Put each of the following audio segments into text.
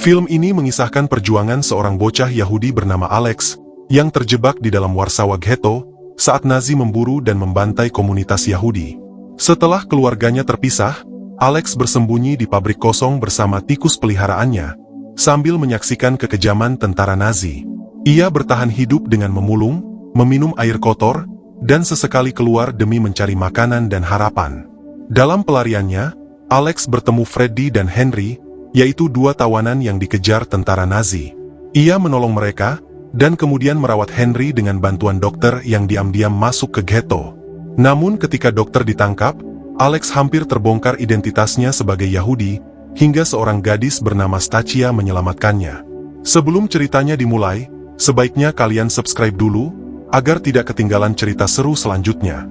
Film ini mengisahkan perjuangan seorang bocah Yahudi bernama Alex yang terjebak di dalam Warsawa Ghetto saat Nazi memburu dan membantai komunitas Yahudi. Setelah keluarganya terpisah, Alex bersembunyi di pabrik kosong bersama tikus peliharaannya sambil menyaksikan kekejaman tentara Nazi. Ia bertahan hidup dengan memulung, meminum air kotor, dan sesekali keluar demi mencari makanan dan harapan. Dalam pelariannya, Alex bertemu Freddy dan Henry, yaitu dua tawanan yang dikejar tentara Nazi. Ia menolong mereka, dan kemudian merawat Henry dengan bantuan dokter yang diam-diam masuk ke ghetto. Namun ketika dokter ditangkap, Alex hampir terbongkar identitasnya sebagai Yahudi, hingga seorang gadis bernama Stachia menyelamatkannya. Sebelum ceritanya dimulai, sebaiknya kalian subscribe dulu, agar tidak ketinggalan cerita seru selanjutnya.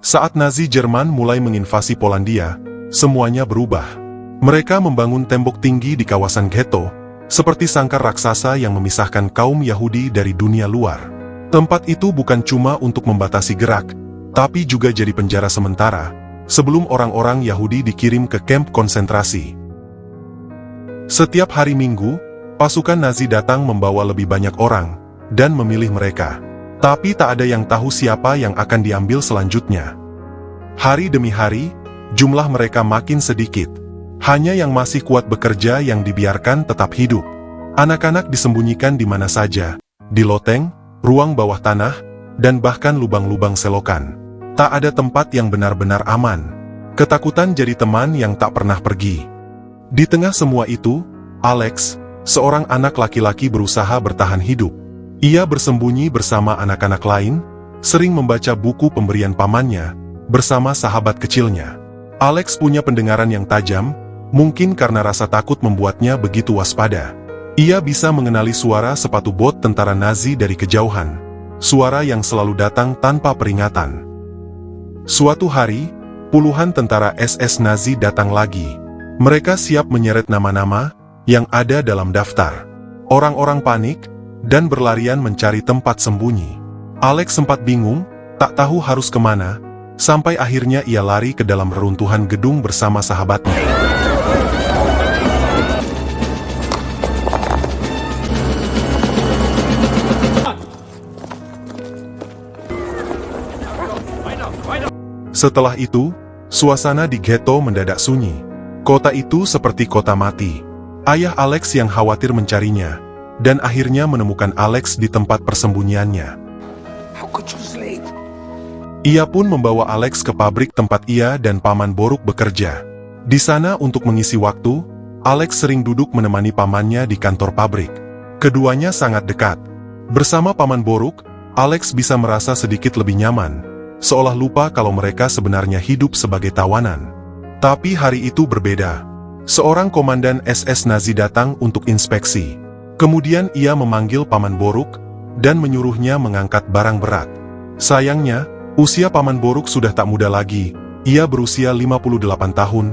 Saat Nazi Jerman mulai menginvasi Polandia, semuanya berubah. Mereka membangun tembok tinggi di kawasan ghetto, seperti sangkar raksasa yang memisahkan kaum Yahudi dari dunia luar. Tempat itu bukan cuma untuk membatasi gerak, tapi juga jadi penjara sementara, sebelum orang-orang Yahudi dikirim ke kamp konsentrasi. Setiap hari Minggu, pasukan Nazi datang membawa lebih banyak orang, dan memilih mereka. Tapi tak ada yang tahu siapa yang akan diambil selanjutnya. Hari demi hari, jumlah mereka makin sedikit. Hanya yang masih kuat bekerja yang dibiarkan tetap hidup. Anak-anak disembunyikan di mana saja, di loteng, ruang bawah tanah, dan bahkan lubang-lubang selokan. Tak ada tempat yang benar-benar aman. Ketakutan jadi teman yang tak pernah pergi. Di tengah semua itu, Alex, seorang anak laki-laki berusaha bertahan hidup. Ia bersembunyi bersama anak-anak lain, sering membaca buku pemberian pamannya, bersama sahabat kecilnya. Alex punya pendengaran yang tajam, mungkin karena rasa takut membuatnya begitu waspada. Ia bisa mengenali suara sepatu bot tentara Nazi dari kejauhan, suara yang selalu datang tanpa peringatan. Suatu hari, puluhan tentara SS Nazi datang lagi. Mereka siap menyeret nama-nama yang ada dalam daftar. Orang-orang panik, dan berlarian mencari tempat sembunyi. Alex sempat bingung, tak tahu harus kemana, sampai akhirnya ia lari ke dalam reruntuhan gedung bersama sahabatnya. Setelah itu, suasana di ghetto mendadak sunyi. Kota itu seperti kota mati. Ayah Alex yang khawatir mencarinya, dan akhirnya menemukan Alex di tempat persembunyiannya. Ia pun membawa Alex ke pabrik tempat ia dan Paman Boruk bekerja. Di sana untuk mengisi waktu, Alex sering duduk menemani pamannya di kantor pabrik. Keduanya sangat dekat. Bersama Paman Boruk, Alex bisa merasa sedikit lebih nyaman, seolah lupa kalau mereka sebenarnya hidup sebagai tawanan. Tapi hari itu berbeda. Seorang komandan SS Nazi datang untuk inspeksi. Kemudian ia memanggil Paman Boruk, dan menyuruhnya mengangkat barang berat. Sayangnya, usia Paman Boruk sudah tak muda lagi. Ia berusia 58 tahun,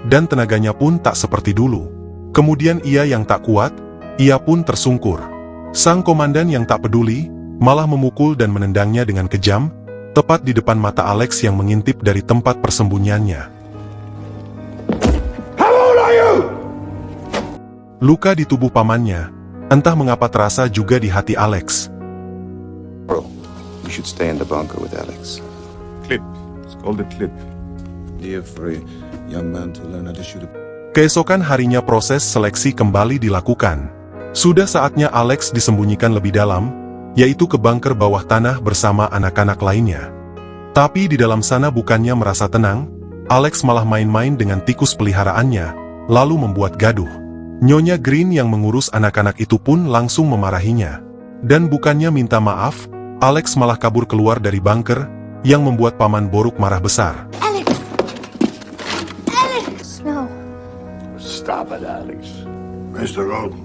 dan tenaganya pun tak seperti dulu. Kemudian ia yang tak kuat, ia pun tersungkur. Sang komandan yang tak peduli, malah memukul dan menendangnya dengan kejam, tepat di depan mata Alex yang mengintip dari tempat persembunyiannya. Luka di tubuh pamannya, entah mengapa terasa juga di hati Alex. Bro, you should stay in the bunker with Alex. Clip. It's called a clip. Dear for a young man to learn how to shoot a... Keesokan harinya proses seleksi kembali dilakukan. Sudah saatnya Alex disembunyikan lebih dalam, yaitu ke bunker bawah tanah bersama anak-anak lainnya. Tapi di dalam sana bukannya merasa tenang, Alex malah main-main dengan tikus peliharaannya, lalu membuat gaduh. Nyonya Green yang mengurus anak-anak itu pun langsung memarahinya. Dan bukannya minta maaf, Alex malah kabur keluar dari bunker, yang membuat Paman Boruk marah besar. Alex! Alex! No. Stop it, Alex. Mr. Rodent.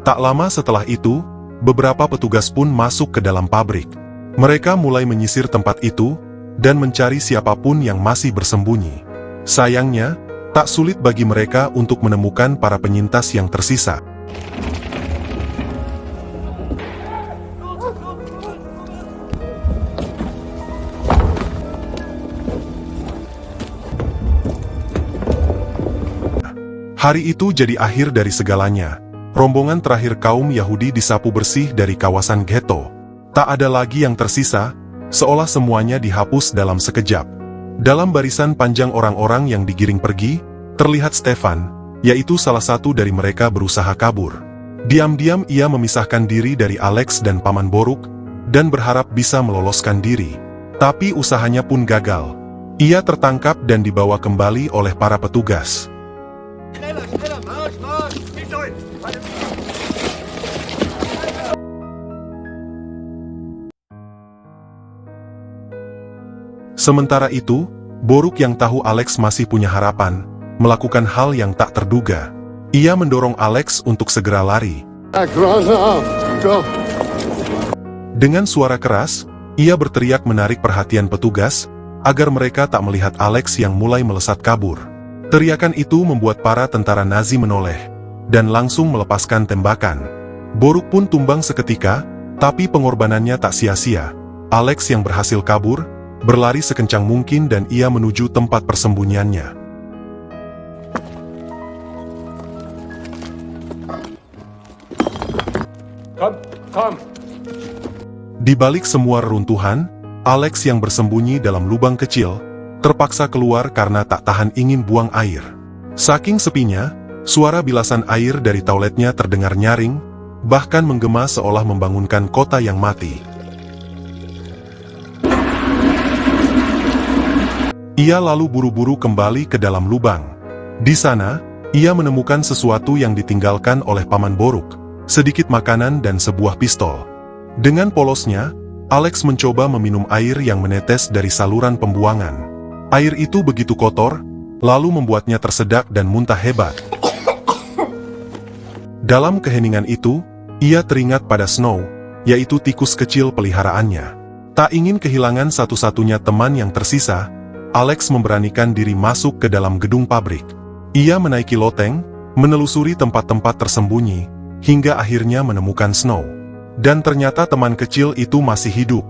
Tak lama setelah itu, beberapa petugas pun masuk ke dalam pabrik. Mereka mulai menyisir tempat itu dan mencari siapapun yang masih bersembunyi. Sayangnya, tak sulit bagi mereka untuk menemukan para penyintas yang tersisa. Hari itu jadi akhir dari segalanya. Rombongan terakhir kaum Yahudi disapu bersih dari kawasan ghetto. Tak ada lagi yang tersisa, seolah semuanya dihapus dalam sekejap. Dalam barisan panjang orang-orang yang digiring pergi, terlihat Stefan, yaitu salah satu dari mereka berusaha kabur. Diam-diam ia memisahkan diri dari Alex dan Paman Boruk, dan berharap bisa meloloskan diri. Tapi usahanya pun gagal. Ia tertangkap dan dibawa kembali oleh para petugas. Sementara itu, Boruk yang tahu Alex masih punya harapan, melakukan hal yang tak terduga. Ia mendorong Alex untuk segera lari. Dengan suara keras, ia berteriak menarik perhatian petugas, agar mereka tak melihat Alex yang mulai melesat kabur. Teriakan itu membuat para tentara Nazi menoleh, dan langsung melepaskan tembakan. Boruk pun tumbang seketika, tapi pengorbanannya tak sia-sia. Alex yang berhasil kabur, berlari sekencang mungkin dan ia menuju tempat persembunyiannya. Come. Di balik semua reruntuhan, Alex yang bersembunyi dalam lubang kecil, terpaksa keluar karena tak tahan ingin buang air. Saking sepinya, suara bilasan air dari toiletnya terdengar nyaring, bahkan menggema seolah membangunkan kota yang mati. Ia lalu buru-buru kembali ke dalam lubang. Di sana, ia menemukan sesuatu yang ditinggalkan oleh Paman Boruk, sedikit makanan dan sebuah pistol. Dengan polosnya, Alex mencoba meminum air yang menetes dari saluran pembuangan. Air itu begitu kotor, lalu membuatnya tersedak dan muntah hebat. Dalam keheningan itu, ia teringat pada Snow, yaitu tikus kecil peliharaannya. Tak ingin kehilangan satu-satunya teman yang tersisa, Alex memberanikan diri masuk ke dalam gedung pabrik. Ia menaiki loteng, menelusuri tempat-tempat tersembunyi, hingga akhirnya menemukan Snow. Dan ternyata teman kecil itu masih hidup.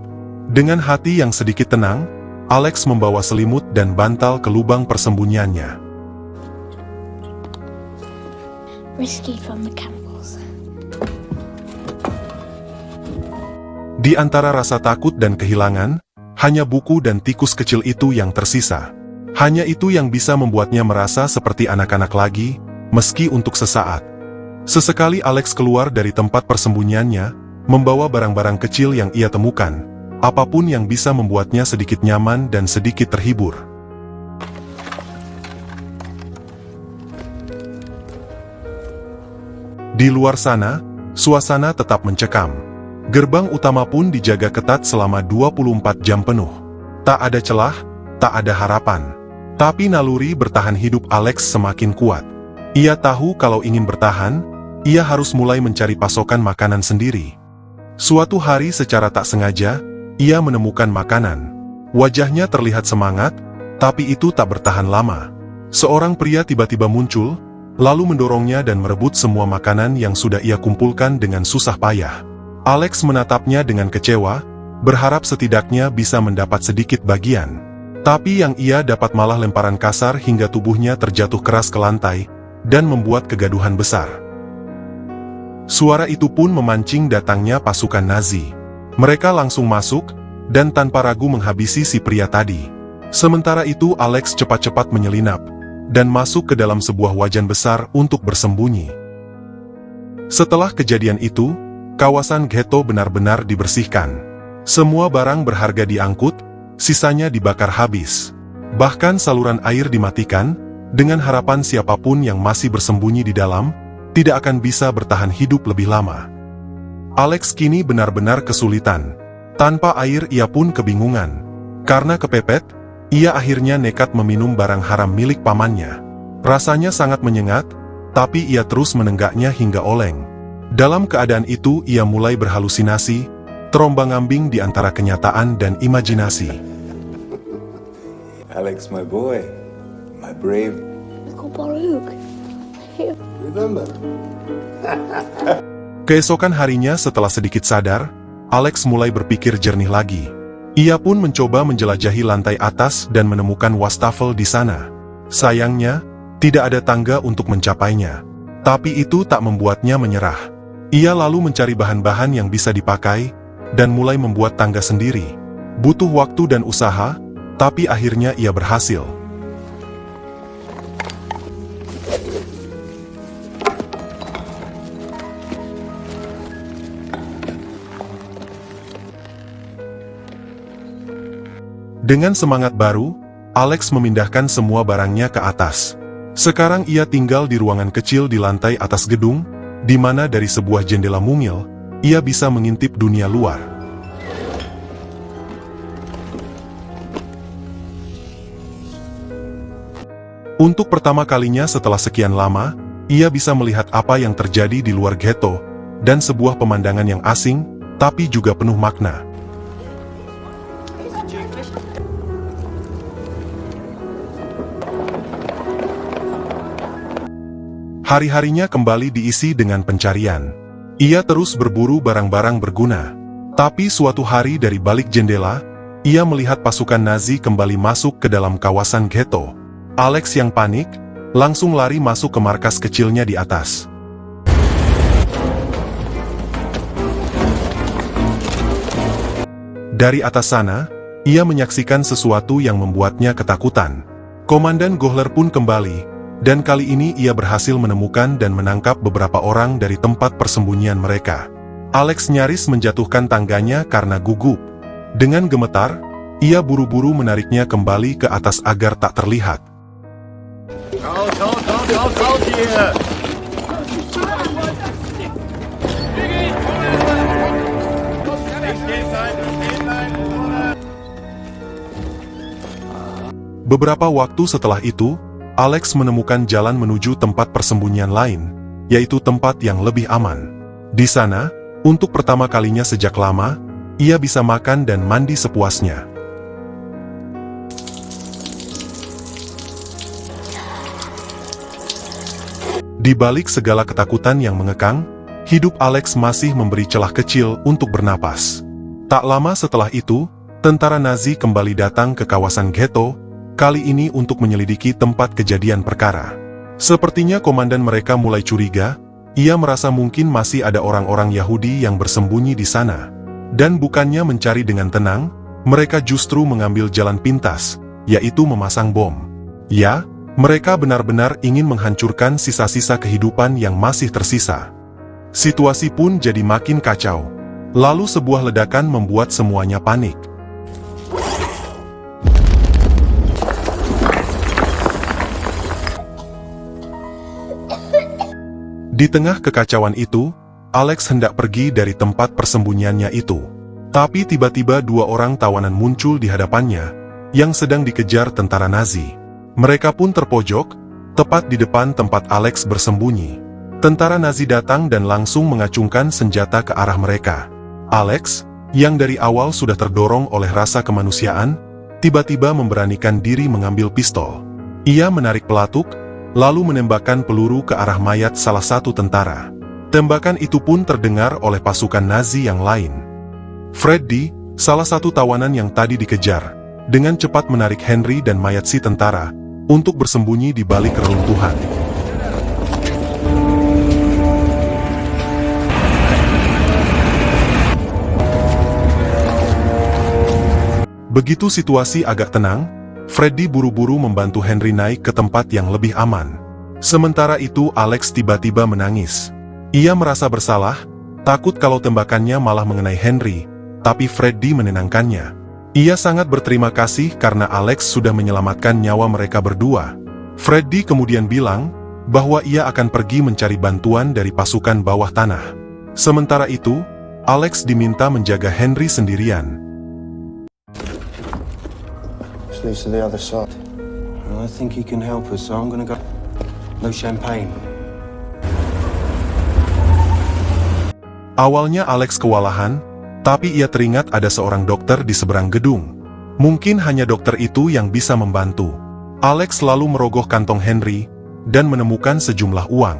Dengan hati yang sedikit tenang, Alex membawa selimut dan bantal ke lubang persembunyiannya. Risky from the cannibals. Di antara rasa takut dan kehilangan, hanya buku dan tikus kecil itu yang tersisa. Hanya itu yang bisa membuatnya merasa seperti anak-anak lagi, meski untuk sesaat. Sesekali Alex keluar dari tempat persembunyiannya, membawa barang-barang kecil yang ia temukan, apapun yang bisa membuatnya sedikit nyaman dan sedikit terhibur. Di luar sana, suasana tetap mencekam. Gerbang utama pun dijaga ketat selama 24 jam penuh. Tak ada celah, tak ada harapan. Tapi naluri bertahan hidup Alex semakin kuat. Ia tahu kalau ingin bertahan, ia harus mulai mencari pasokan makanan sendiri. Suatu hari secara tak sengaja, ia menemukan makanan. Wajahnya terlihat semangat, tapi itu tak bertahan lama. Seorang pria tiba-tiba muncul, lalu mendorongnya dan merebut semua makanan yang sudah ia kumpulkan dengan susah payah. Alex menatapnya dengan kecewa, berharap setidaknya bisa mendapat sedikit bagian. Tapi yang ia dapat malah lemparan kasar hingga tubuhnya terjatuh keras ke lantai, dan membuat kegaduhan besar. Suara itu pun memancing datangnya pasukan Nazi. Mereka langsung masuk, dan tanpa ragu menghabisi si pria tadi. Sementara itu Alex cepat-cepat menyelinap, dan masuk ke dalam sebuah wajan besar untuk bersembunyi. Setelah kejadian itu, kawasan ghetto benar-benar dibersihkan. Semua barang berharga diangkut, sisanya dibakar habis. Bahkan saluran air dimatikan, dengan harapan siapapun yang masih bersembunyi di dalam, tidak akan bisa bertahan hidup lebih lama. Alex kini benar-benar kesulitan. Tanpa air ia pun kebingungan. Karena kepepet, ia akhirnya nekat meminum barang haram milik pamannya. Rasanya sangat menyengat, tapi ia terus menenggaknya hingga oleng. Dalam keadaan itu ia mulai berhalusinasi, terombang-ambing di antara kenyataan dan imajinasi. Alex, my boy. My brave. Uncle Baruch. Remember? Keesokan harinya setelah sedikit sadar, Alex mulai berpikir jernih lagi. Ia pun mencoba menjelajahi lantai atas dan menemukan wastafel di sana. Sayangnya, tidak ada tangga untuk mencapainya. Tapi itu tak membuatnya menyerah. Ia lalu mencari bahan-bahan yang bisa dipakai, dan mulai membuat tangga sendiri. Butuh waktu dan usaha, tapi akhirnya ia berhasil. Dengan semangat baru, Alex memindahkan semua barangnya ke atas. Sekarang ia tinggal di ruangan kecil di lantai atas gedung, di mana dari sebuah jendela mungil, ia bisa mengintip dunia luar. Untuk pertama kalinya setelah sekian lama, ia bisa melihat apa yang terjadi di luar ghetto, dan sebuah pemandangan yang asing, tapi juga penuh makna. Hari-harinya kembali diisi dengan pencarian. Ia terus berburu barang-barang berguna. Tapi suatu hari dari balik jendela, ia melihat pasukan Nazi kembali masuk ke dalam kawasan ghetto. Alex yang panik, langsung lari masuk ke markas kecilnya di atas. Dari atas sana, ia menyaksikan sesuatu yang membuatnya ketakutan. Komandan Gohler pun kembali, dan kali ini ia berhasil menemukan dan menangkap beberapa orang dari tempat persembunyian mereka. Alex nyaris menjatuhkan tangganya karena gugup. Dengan gemetar, ia buru-buru menariknya kembali ke atas agar tak terlihat. Beberapa waktu setelah itu, Alex menemukan jalan menuju tempat persembunyian lain, yaitu tempat yang lebih aman. Di sana, untuk pertama kalinya sejak lama, ia bisa makan dan mandi sepuasnya. Di balik segala ketakutan yang mengekang, hidup Alex masih memberi celah kecil untuk bernapas. Tak lama setelah itu, tentara Nazi kembali datang ke kawasan ghetto, kali ini untuk menyelidiki tempat kejadian perkara. Sepertinya komandan mereka mulai curiga, ia merasa mungkin masih ada orang-orang Yahudi yang bersembunyi di sana. Dan bukannya mencari dengan tenang, mereka justru mengambil jalan pintas, yaitu memasang bom. Ya, mereka benar-benar ingin menghancurkan sisa-sisa kehidupan yang masih tersisa. Situasi pun jadi makin kacau. Lalu sebuah ledakan membuat semuanya panik. Di tengah kekacauan itu, Alex hendak pergi dari tempat persembunyiannya itu. Tapi tiba-tiba dua orang tawanan muncul di hadapannya, yang sedang dikejar tentara Nazi. Mereka pun terpojok, tepat di depan tempat Alex bersembunyi. Tentara Nazi datang dan langsung mengacungkan senjata ke arah mereka. Alex, yang dari awal sudah terdorong oleh rasa kemanusiaan, tiba-tiba memberanikan diri mengambil pistol. Ia menarik pelatuk, lalu menembakkan peluru ke arah mayat salah satu tentara. Tembakan itu pun terdengar oleh pasukan Nazi yang lain. Freddy, salah satu tawanan yang tadi dikejar, dengan cepat menarik Henry dan mayat si tentara, untuk bersembunyi di balik reruntuhan. Begitu situasi agak tenang, Freddy buru-buru membantu Henry naik ke tempat yang lebih aman. Sementara itu Alex tiba-tiba menangis. Ia merasa bersalah, takut kalau tembakannya malah mengenai Henry, tapi Freddy menenangkannya. Ia sangat berterima kasih karena Alex sudah menyelamatkan nyawa mereka berdua. Freddy kemudian bilang bahwa ia akan pergi mencari bantuan dari pasukan bawah tanah. Sementara itu, Alex diminta menjaga Henry sendirian. Leads to the other side. I think he can help us, so I'm gonna go. No champagne. Awalnya Alex kewalahan, Tapi ia teringat ada seorang dokter di seberang gedung. Mungkin hanya dokter itu yang bisa membantu. Alex lalu merogoh kantong Henry dan menemukan sejumlah uang.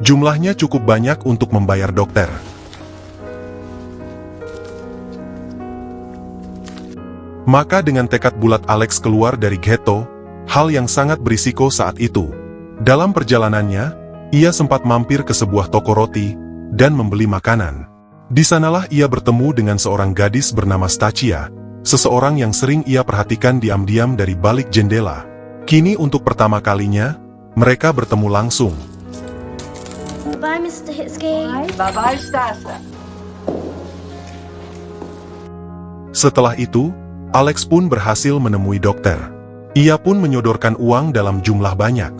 Jumlahnya cukup banyak untuk membayar dokter. Maka dengan tekad bulat Alex keluar dari ghetto, hal yang sangat berisiko saat itu. Dalam perjalanannya, ia sempat mampir ke sebuah toko roti dan membeli makanan. Di sanalah ia bertemu dengan seorang gadis bernama Stachia, seseorang yang sering ia perhatikan diam-diam dari balik jendela. Kini untuk pertama kalinya, mereka bertemu langsung. Bye, Mr. Hitsuki. Bye-bye, Stasa. Setelah itu, Alex pun berhasil menemui dokter. Ia pun menyodorkan uang dalam jumlah banyak.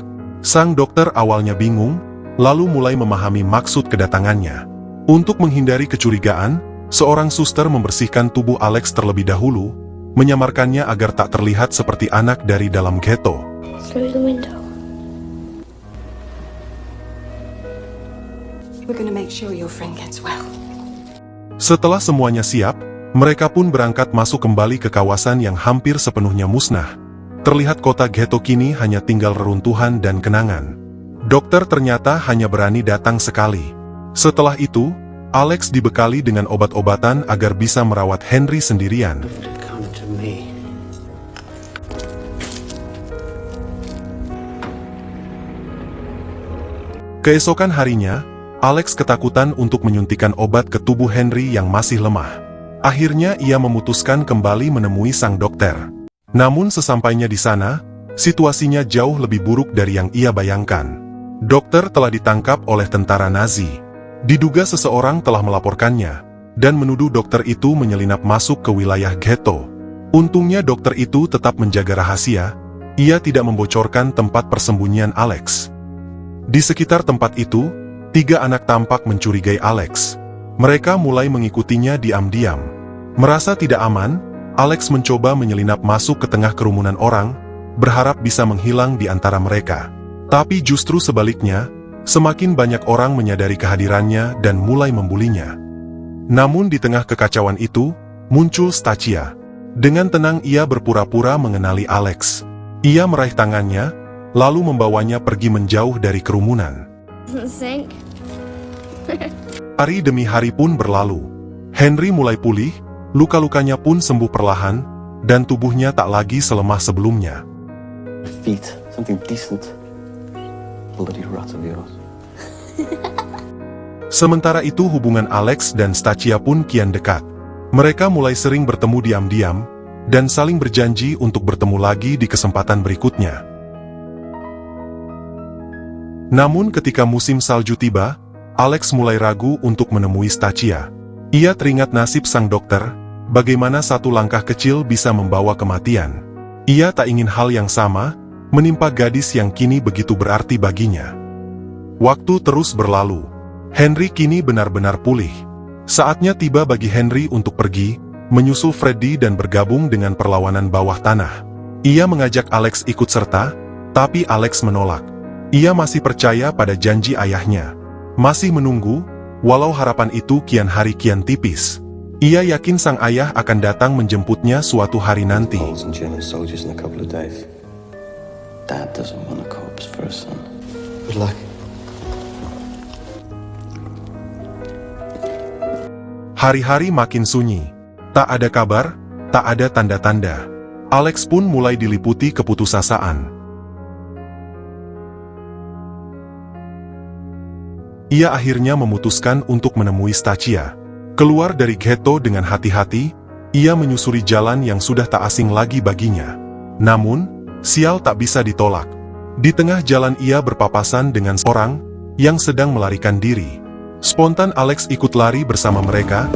Sang dokter awalnya bingung, lalu mulai memahami maksud kedatangannya. Untuk menghindari kecurigaan, seorang suster membersihkan tubuh Alex terlebih dahulu, menyamarkannya agar tak terlihat seperti anak dari dalam ghetto. Through the window. We're gonna make sure your friend gets well. Setelah semuanya siap, mereka pun berangkat masuk kembali ke kawasan yang hampir sepenuhnya musnah. Terlihat kota ghetto kini hanya tinggal reruntuhan dan kenangan. Dokter ternyata hanya berani datang sekali. Setelah itu, Alex dibekali dengan obat-obatan agar bisa merawat Henry sendirian. Come to me. Keesokan harinya, Alex ketakutan untuk menyuntikkan obat ke tubuh Henry yang masih lemah. Akhirnya ia memutuskan kembali menemui sang dokter. Namun sesampainya di sana, situasinya jauh lebih buruk dari yang ia bayangkan. Dokter telah ditangkap oleh tentara Nazi. Diduga seseorang telah melaporkannya, dan menuduh dokter itu menyelinap masuk ke wilayah ghetto. Untungnya dokter itu tetap menjaga rahasia, ia tidak membocorkan tempat persembunyian Alex. Di sekitar tempat itu, 3 anak tampak mencurigai Alex. Mereka mulai mengikutinya diam-diam. Merasa tidak aman, Alex mencoba menyelinap masuk ke tengah kerumunan orang, berharap bisa menghilang di antara mereka. Tapi justru sebaliknya, semakin banyak orang menyadari kehadirannya dan mulai membulinya. Namun di tengah kekacauan itu, muncul Stachia. Dengan tenang ia berpura-pura mengenali Alex. Ia meraih tangannya, lalu membawanya pergi menjauh dari kerumunan. Sink. Hari demi hari pun berlalu. Henry mulai pulih, luka-lukanya pun sembuh perlahan, dan tubuhnya tak lagi selemah sebelumnya. Feet. Something decent. Bloody rat of yours. Sementara itu hubungan Alex dan Stachia pun kian dekat. Mereka mulai sering bertemu diam-diam, dan saling berjanji untuk bertemu lagi di kesempatan berikutnya. Namun ketika musim salju tiba, Alex mulai ragu untuk menemui Stachia. Ia teringat nasib sang dokter, bagaimana satu langkah kecil bisa membawa kematian. Ia tak ingin hal yang sama menimpa gadis yang kini begitu berarti baginya. Waktu terus berlalu. Henry kini benar-benar pulih. Saatnya tiba bagi Henry untuk pergi, menyusul Freddy dan bergabung dengan perlawanan bawah tanah. Ia mengajak Alex ikut serta, tapi Alex menolak. Ia masih percaya pada janji ayahnya. Masih menunggu, walau harapan itu kian hari kian tipis. Ia yakin sang ayah akan datang menjemputnya suatu hari nanti. Poles and German soldiers in a couple of days. Dad doesn't want a corpse for a son. Good luck. Hari-hari makin sunyi. Tak ada kabar, tak ada tanda-tanda. Alex pun mulai diliputi keputusasaan. Ia akhirnya memutuskan untuk menemui Stachia. Keluar dari ghetto dengan hati-hati, ia menyusuri jalan yang sudah tak asing lagi baginya. Namun, sial tak bisa ditolak. Di tengah jalan ia berpapasan dengan seorang yang sedang melarikan diri. Spontan Alex ikut lari bersama mereka.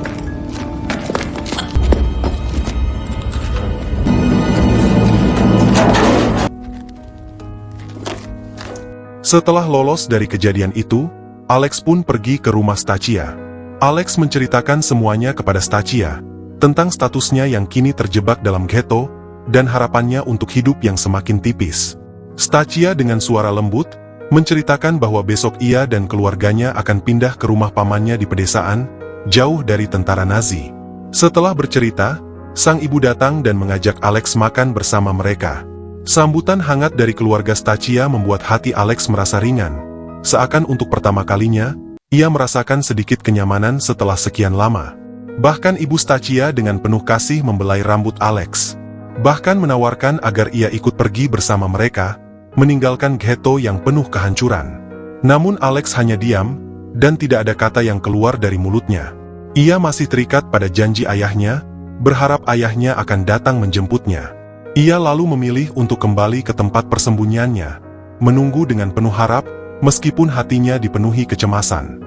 Setelah lolos dari kejadian itu, Alex pun pergi ke rumah Stachia. Alex menceritakan semuanya kepada Stachia, tentang statusnya yang kini terjebak dalam ghetto, dan harapannya untuk hidup yang semakin tipis. Stachia dengan suara lembut, menceritakan bahwa besok ia dan keluarganya akan pindah ke rumah pamannya di pedesaan, jauh dari tentara Nazi. Setelah bercerita, sang ibu datang dan mengajak Alex makan bersama mereka. Sambutan hangat dari keluarga Stachia membuat hati Alex merasa ringan. Seakan untuk pertama kalinya, ia merasakan sedikit kenyamanan setelah sekian lama. Bahkan ibu Stachia dengan penuh kasih membelai rambut Alex. Bahkan menawarkan agar ia ikut pergi bersama mereka, meninggalkan ghetto yang penuh kehancuran. Namun Alex hanya diam, dan tidak ada kata yang keluar dari mulutnya. Ia masih terikat pada janji ayahnya, berharap ayahnya akan datang menjemputnya. Ia lalu memilih untuk kembali ke tempat persembunyiannya, menunggu dengan penuh harap, meskipun hatinya dipenuhi kecemasan.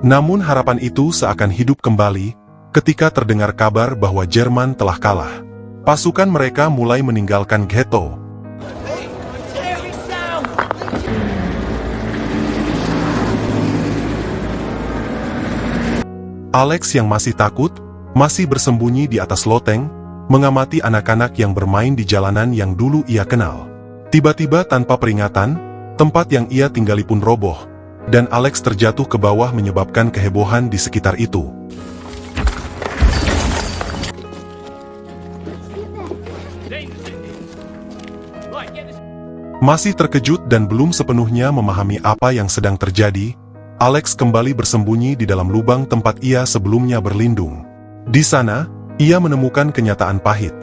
Namun harapan itu seakan hidup kembali, ketika terdengar kabar bahwa Jerman telah kalah. Pasukan mereka mulai meninggalkan ghetto. Alex yang masih takut, masih bersembunyi di atas loteng, mengamati anak-anak yang bermain di jalanan yang dulu ia kenal. Tiba-tiba tanpa peringatan, tempat yang ia tinggali pun roboh, dan Alex terjatuh ke bawah menyebabkan kehebohan di sekitar itu. Masih terkejut dan belum sepenuhnya memahami apa yang sedang terjadi, Alex kembali bersembunyi di dalam lubang tempat ia sebelumnya berlindung. Di sana, ia menemukan kenyataan pahit,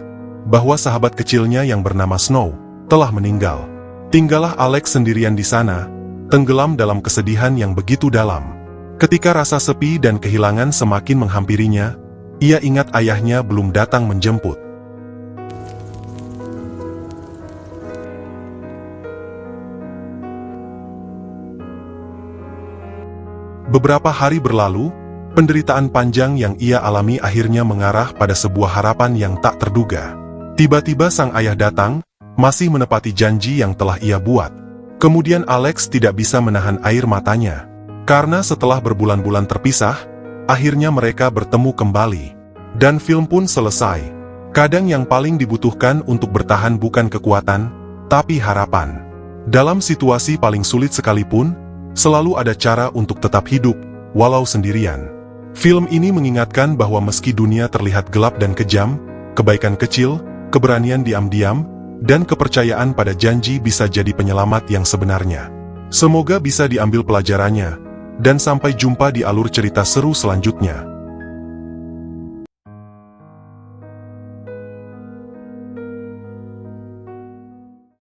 bahwa sahabat kecilnya yang bernama Snow telah meninggal. Tinggallah Alex sendirian di sana, tenggelam dalam kesedihan yang begitu dalam. Ketika rasa sepi dan kehilangan semakin menghampirinya, ia ingat ayahnya belum datang menjemput. Beberapa hari berlalu, penderitaan panjang yang ia alami akhirnya mengarah pada sebuah harapan yang tak terduga. Tiba-tiba sang ayah datang, masih menepati janji yang telah ia buat. Kemudian Alex tidak bisa menahan air matanya. Karena setelah berbulan-bulan terpisah, akhirnya mereka bertemu kembali. Dan film pun selesai. Kadang yang paling dibutuhkan untuk bertahan bukan kekuatan, tapi harapan. Dalam situasi paling sulit sekalipun, selalu ada cara untuk tetap hidup, walau sendirian. Film ini mengingatkan bahwa meski dunia terlihat gelap dan kejam, kebaikan kecil, keberanian diam-diam, dan kepercayaan pada janji bisa jadi penyelamat yang sebenarnya. Semoga bisa diambil pelajarannya, dan sampai jumpa di alur cerita seru selanjutnya.